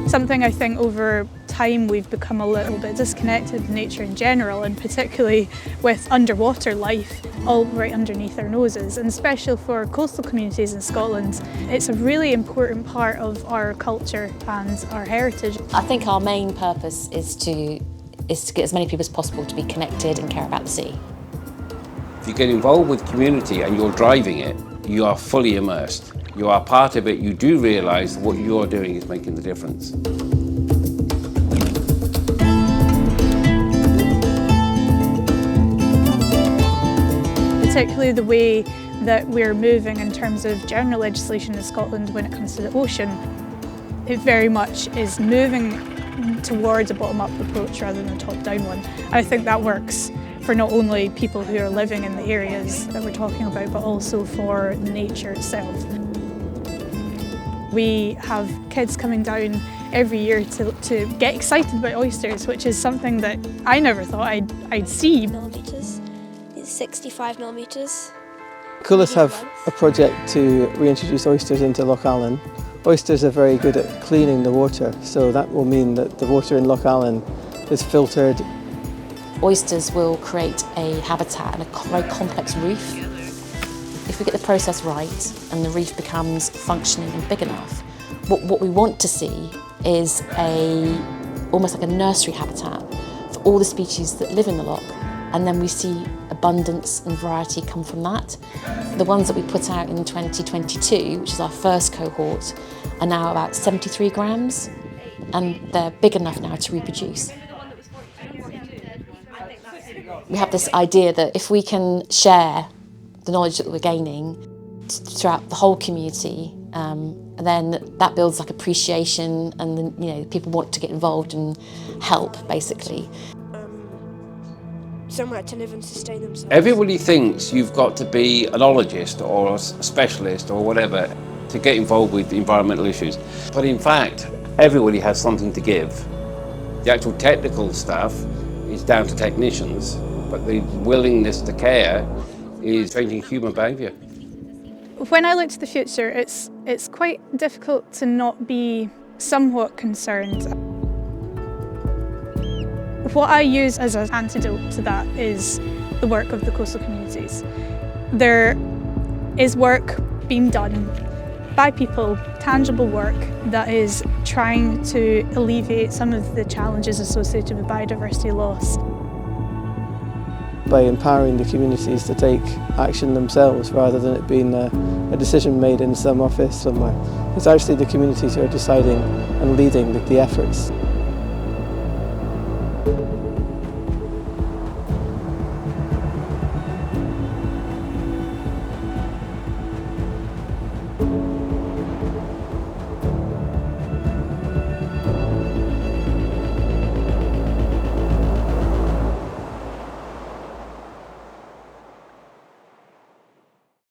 Something I think over time we've become a little bit disconnected with nature in general, and particularly with underwater life all right underneath our noses, and especially for coastal communities in Scotland. It's a really important part of our culture and our heritage. I think our main purpose is to get as many people as possible to be connected and care about the sea. If you get involved with community and you're driving it, you are fully immersed. You are part of it, you do realise what you're doing is making the difference. Particularly the way that we're moving in terms of general legislation in Scotland when it comes to the ocean. It very much is moving towards a bottom-up approach rather than a top-down one. And I think that works for not only people who are living in the areas that we're talking about, but also for nature itself. We have kids coming down every year to get excited about oysters, which is something that I never thought I'd see. Millimetres. It's 65 millimetres. CAOLAS have a project to reintroduce oysters into Lochaline. Oysters are very good at cleaning the water, so that will mean that the water in Lochaline is filtered. Oysters will create a habitat and a very complex reef. If we get the process right and the reef becomes functioning and big enough, what we want to see is almost like a nursery habitat for all the species that live in the loch, and then we see abundance and variety come from that. The ones that we put out in 2022, which is our first cohort, are now about 73 grams, and they're big enough now to reproduce. We have this idea that if we can share the knowledge that we're gaining throughout the whole community, then that builds like appreciation, and then, people want to get involved and help, basically. Somewhere to live and sustain themselves. Everybody thinks you've got to be an ologist or a specialist or whatever to get involved with environmental issues. But in fact, everybody has something to give. The actual technical stuff is down to technicians, but the willingness to care is changing human behaviour. When I look to the future, it's quite difficult to not be somewhat concerned. What I use as an antidote to that is the work of the coastal communities. There is work being done by people, tangible work that is trying to alleviate some of the challenges associated with biodiversity loss. By empowering the communities to take action themselves rather than it being a decision made in some office somewhere. It's actually the communities who are deciding and leading the efforts.